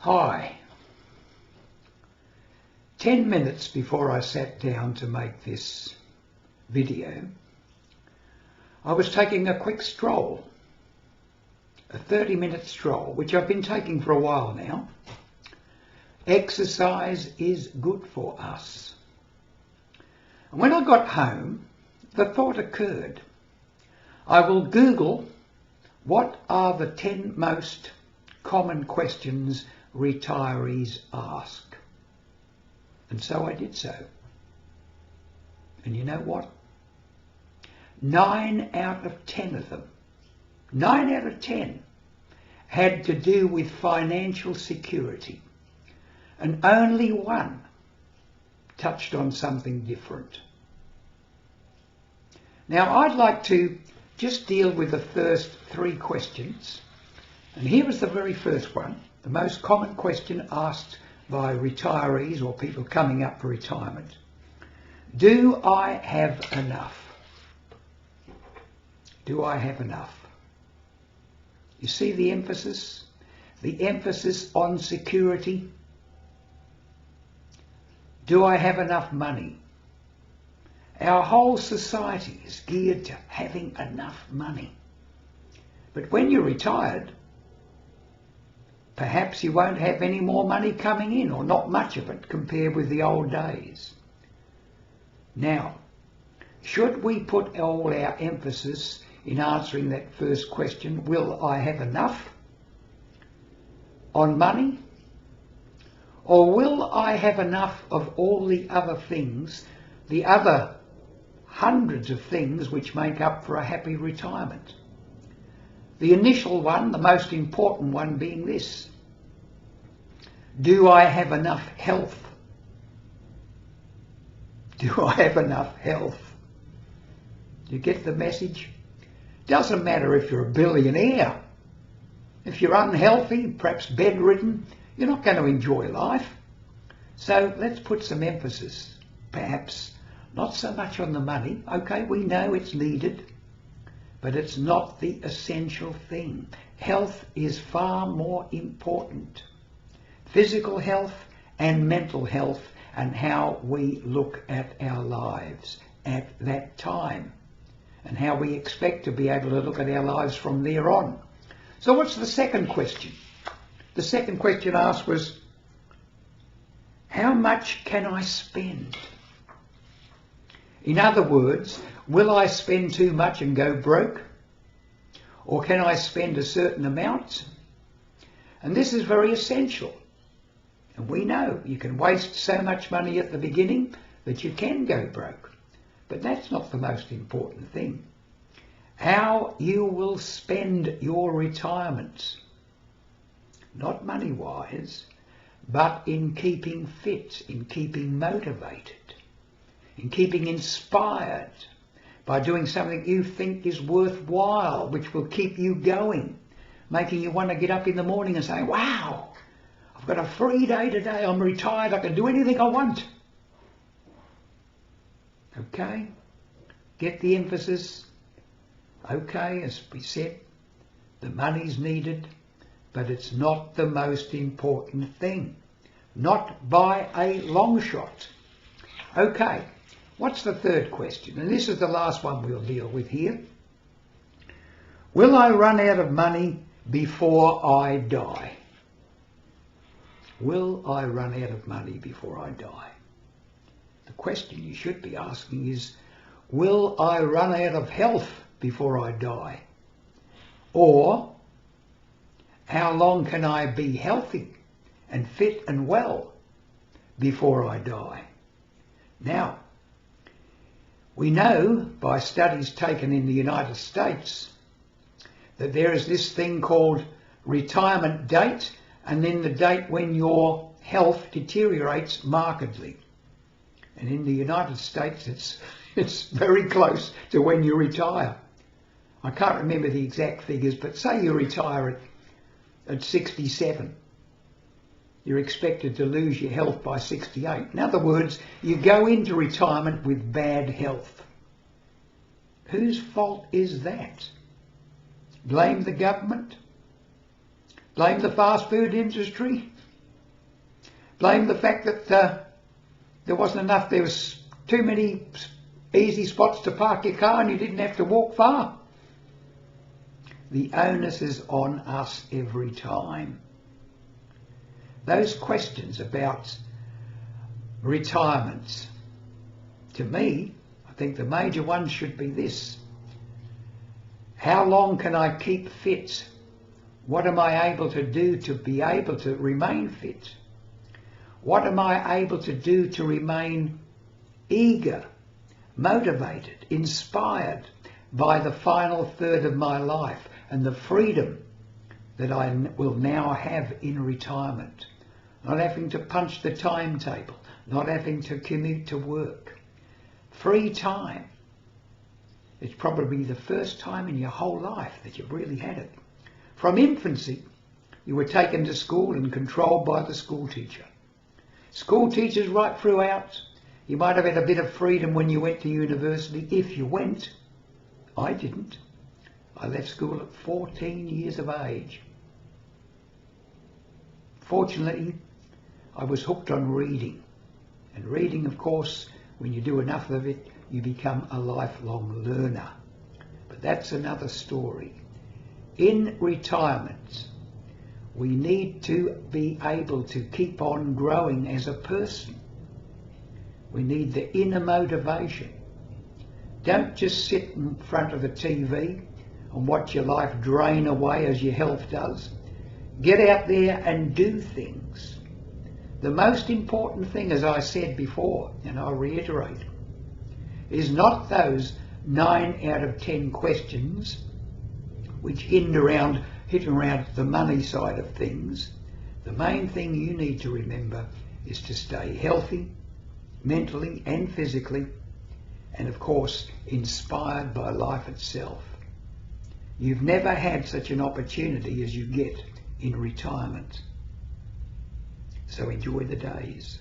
Hi. 10 minutes before I sat down to make this video, I was taking a quick stroll, a 30-minute stroll, which I've been taking for a while now. Exercise is good for us. And when I got home, the thought occurred, I will Google what are the 10 most common questions retirees ask. And so I did so. And you know what? 9 out of 10 of them, 9 out of 10 had to do with financial security. And only one touched on something different. Now I'd like to just deal with the first 3 questions. And here is the very first one, the most common question asked by retirees or people coming up for retirement. Do I have enough? Do I have enough? You see the emphasis? The emphasis on security. Do I have enough money? Our whole society is geared to having enough money. But when you're retired, perhaps you won't have any more money coming in, or not much of it compared with the old days. Now, should we put all our emphasis in answering that first question, will I have enough, on money? Or will I have enough of all the other things, the other hundreds of things which make up for a happy retirement? The initial one, the most important one, being this. Do I have enough health? Do I have enough health? Do you get the message? Doesn't matter if you're a billionaire. If you're unhealthy, perhaps bedridden, you're not going to enjoy life. So let's put some emphasis, perhaps, not so much on the money. Okay, we know it's needed, but it's not the essential thing. Health is far more important. Physical health and mental health, and how we look at our lives at that time, and how we expect to be able to look at our lives from there on. So what's the second question? The second question asked was, how much can I spend? In other words, will I spend too much and go broke? Or can I spend a certain amount? And this is very essential. And we know you can waste so much money at the beginning that you can go broke. But that's not the most important thing. How you will spend your retirement, not money-wise, but in keeping fit, in keeping motivated, in keeping inspired, by doing something you think is worthwhile, which will keep you going, making you want to get up in the morning and say, wow, I've got a free day today, I'm retired, I can do anything I want. Okay? Get the emphasis? Okay, as we said, the money's needed, but it's not the most important thing. Not by a long shot. Okay, what's the third question? And this is the last one we'll deal with here. Will I run out of money before I die? Will I run out of money before I die? The question you should be asking is, will I run out of health before I die? Or, how long can I be healthy and fit and well before I die? Now, we know by studies taken in the United States that there is this thing called retirement date, and then the date when your health deteriorates markedly. And in the United States, it's very close to when you retire. I can't remember the exact figures, but say you retire at 67. You're expected to lose your health by 68. In other words, you go into retirement with bad health. Whose fault is that? Blame the government? Blame the fast food industry? Blame the fact that there was too many easy spots to park your car and you didn't have to walk far. The onus is on us every time. Those questions about retirements, to me, I think the major one should be this. How long can I keep fit? What am I able to do to be able to remain fit? What am I able to do to remain eager, motivated, inspired by the final third of my life and the freedom that I will now have in retirement? Not having to punch the timetable, not having to commute to work. Free time. It's probably the first time in your whole life that you've really had it. From infancy, you were taken to school and controlled by the school teacher. School teachers right throughout. You might have had a bit of freedom when you went to university, if you went. I didn't. I left school at 14 years of age. Fortunately, I was hooked on reading. And reading, of course, when you do enough of it, you become a lifelong learner. But that's another story. In retirement, we need to be able to keep on growing as a person. We need the inner motivation. Don't just sit in front of the TV and watch your life drain away as your health does. Get out there and do things. The most important thing, as I said before, and I'll reiterate, is not those 9 out of 10 questions which hit around the money side of things. The main thing you need to remember is to stay healthy, mentally and physically, and of course inspired by life itself. You've never had such an opportunity as you get in retirement. So enjoy the days.